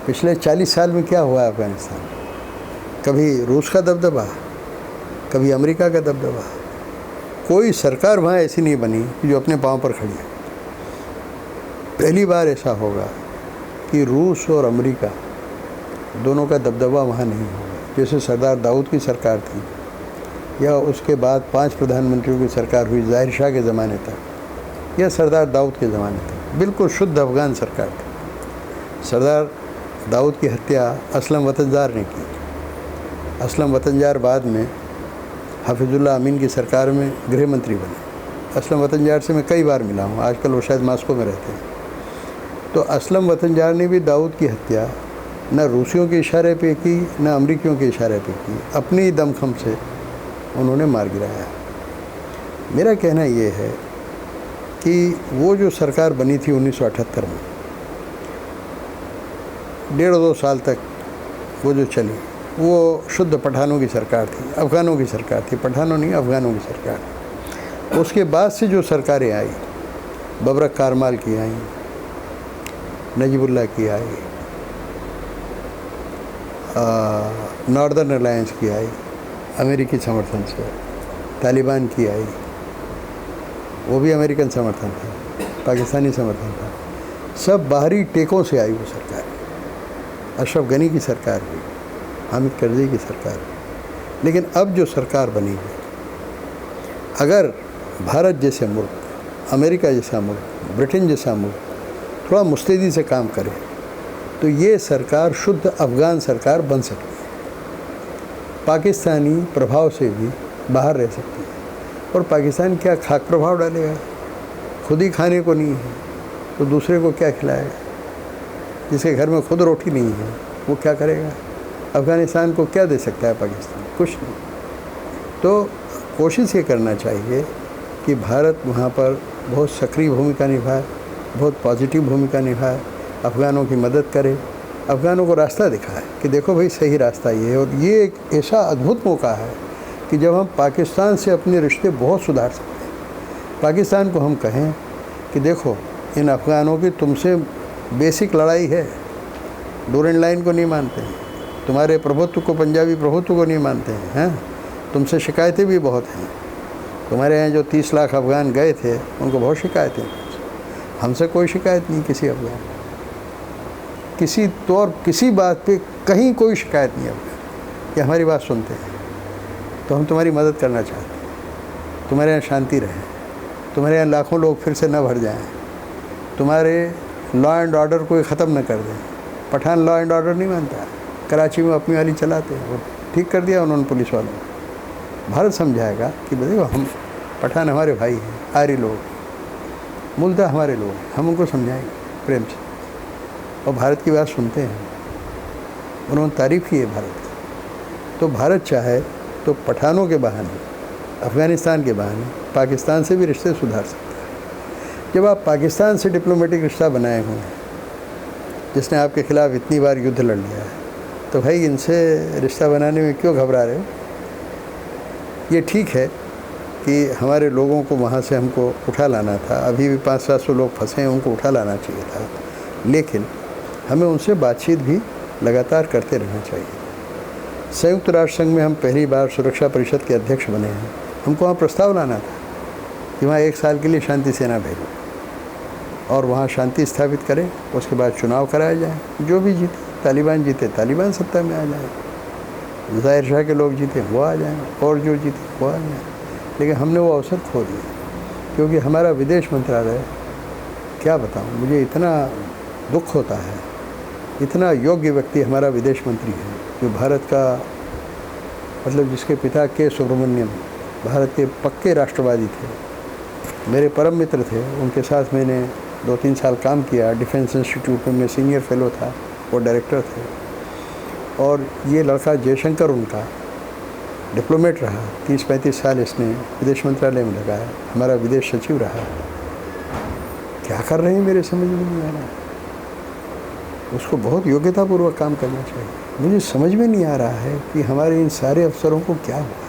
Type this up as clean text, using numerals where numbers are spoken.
पिछले 40 साल में क्या हुआ अफ़गानिस्तान? कभी रूस का दबदबा, कभी अमेरिका का दबदबा। कोई सरकार वहाँ ऐसी नहीं बनी जो अपने पाँव पर खड़ी है। पहली बार ऐसा होगा कि रूस और अमेरिका दोनों का दबदबा वहाँ नहीं होगा। जैसे सरदार दाऊद की सरकार थी या उसके बाद 5 प्रधानमंत्रियों की सरकार हुई ज़ाहिर शाह के ज़माने तक या सरदार दाऊद के ज़माने तक, बिल्कुल शुद्ध अफ़गान सरकार थी। सरदार दाऊद की हत्या असलम वतनजार ने की। असलम वतनजार बाद में हफीज़ुल्लाह अमीन की सरकार में गृह मंत्री बने। असलम वतनजार से मैं कई बार मिला हूँ, आजकल वो शायद मास्को में रहते हैं। तो असलम वतनजार ने भी दाऊद की हत्या न रूसियों के इशारे पे की न अमरीकियों के इशारे पे की, अपनी ही दमखम से उन्होंने मार गिराया। मेरा कहना ये है कि वो जो सरकार बनी थी 1978 में, 1.5-2 साल तक वो जो चली, वो शुद्ध पठानों की सरकार थी, अफ़गानों की सरकार थी। पठानों नहीं, अफ़गानों की सरकार। उसके बाद से जो सरकारें आई, बबरक कारमाल की आई, नजीबुल्लाह की आई, नॉर्दर्न अलायंस की आई अमेरिकी समर्थन से, तालिबान की आई, वो भी अमेरिकन समर्थन था, पाकिस्तानी समर्थन था। सब बाहरी टेकों से आई वो सरकार। अशरफ गनी की सरकार हुई, हामिद करज़ई की सरकार हुई। लेकिन अब जो सरकार बनी है, अगर भारत जैसे मुल्क, अमेरिका जैसा मुल्क, ब्रिटेन जैसा मुल्क थोड़ा मुस्तैदी से काम करे तो ये सरकार शुद्ध अफ़गान सरकार बन सकती है। पाकिस्तानी प्रभाव से भी बाहर रह सकती है। और पाकिस्तान क्या खाक प्रभाव डालेगा? खुद ही खाने को नहीं है तो दूसरे को क्या खिलाएगा? जिसके घर में खुद रोटी नहीं है वो क्या करेगा? अफ़गानिस्तान को क्या दे सकता है पाकिस्तान? कुछ नहीं। तो कोशिश ये करना चाहिए कि भारत वहाँ पर बहुत सक्रिय भूमिका निभाए, बहुत पॉजिटिव भूमिका निभाए, अफ़गानों की मदद करे, अफ़गानों को रास्ता दिखाए कि देखो भाई सही रास्ता ये है। और ये एक ऐसा अद्भुत मौका है कि जब हम पाकिस्तान से अपने रिश्ते बहुत सुधार सकते हैं। पाकिस्तान को हम कहें कि देखो इन अफ़गानों की तुमसे बेसिक लड़ाई है, डोरेंट लाइन को नहीं मानते हैं, तुम्हारे प्रभुत्व को, पंजाबी प्रभुत्व को नहीं मानते हैं, तुमसे शिकायतें भी बहुत हैं। तुम्हारे यहाँ जो 30 लाख अफ़गान गए थे उनको बहुत शिकायतें, हमसे कोई शिकायत नहीं किसी अफ़गान, किसी तौर किसी बात पे कहीं कोई शिकायत नहीं अफ़गान, कि हमारी बात सुनते हैं। तो हम तुम्हारी मदद करना चाहते हैं, तुम्हारे यहाँ शांति रहे, तुम्हारे यहाँ लाखों लोग फिर से न भर जाएं, तुम्हारे लॉ एंड ऑर्डर को ख़त्म न कर दें। पठान लॉ एंड ऑर्डर नहीं मानता, कराची में अपनी वाली चलाते हैं, वो ठीक कर दिया उन्होंने पुलिस वालों को। भारत समझाएगा कि देखो हम पठान हमारे भाई हैं, आर्य लोग, मूलतः हमारे लोग, हम उनको समझाएंगे प्रेम से। और भारत की बात सुनते हैं, उन्होंने तारीफ़ की है भारत की। तो भारत चाहे तो पठानों के बहाने, अफ़गानिस्तान के बहाने पाकिस्तान से भी रिश्ते सुधार सकता है। जब आप पाकिस्तान से डिप्लोमेटिक रिश्ता बनाए हुए हैं, जिसने आपके ख़िलाफ़ इतनी बार युद्ध लड़ लिया है, तो भाई इनसे रिश्ता बनाने में क्यों घबरा रहे हो? ये ठीक है कि हमारे लोगों को वहाँ से हमको उठा लाना था, अभी भी 500-700 लोग फंसे हैं, उनको उठा लाना चाहिए था। लेकिन हमें उनसे बातचीत भी लगातार करते रहना चाहिए। संयुक्त राष्ट्र संघ में हम पहली बार सुरक्षा परिषद के अध्यक्ष बने हैं। हमको वहाँ प्रस्ताव लाना था कि वहाँ 1 साल के लिए शांति सेना भेजें और वहाँ शांति स्थापित करें। उसके बाद चुनाव कराया जाए, जो भी जीते, तालिबान जीते तालिबान सत्ता में आ जाए, ज़ाहिर शाह के लोग जीते वो आ जाएँ, और जो जीते वो आ जाए। लेकिन हमने वो अवसर खो दिया, क्योंकि हमारा विदेश मंत्रालय, क्या बताऊँ, मुझे इतना दुख होता है, इतना योग्य व्यक्ति हमारा विदेश मंत्री है, जो भारत का मतलब जिसके पिता के सुब्रमण्यम भारत के पक्के राष्ट्रवादी थे, मेरे परम मित्र थे। उनके साथ मैंने 2-3 साल काम किया डिफेंस इंस्टीट्यूट में, मैं सीनियर फेलो था, वो डायरेक्टर थे। और ये लड़का जयशंकर उनका डिप्लोमेट रहा, 30-35 साल इसने विदेश मंत्रालय में लगाया, हमारा विदेश सचिव रहा। क्या कर रहे हैं मेरे समझ में नहीं आ रहा। उसको बहुत योग्यतापूर्वक काम करना चाहिए। मुझे समझ में नहीं आ रहा है कि हमारे इन सारे अफसरों को क्या हुआ।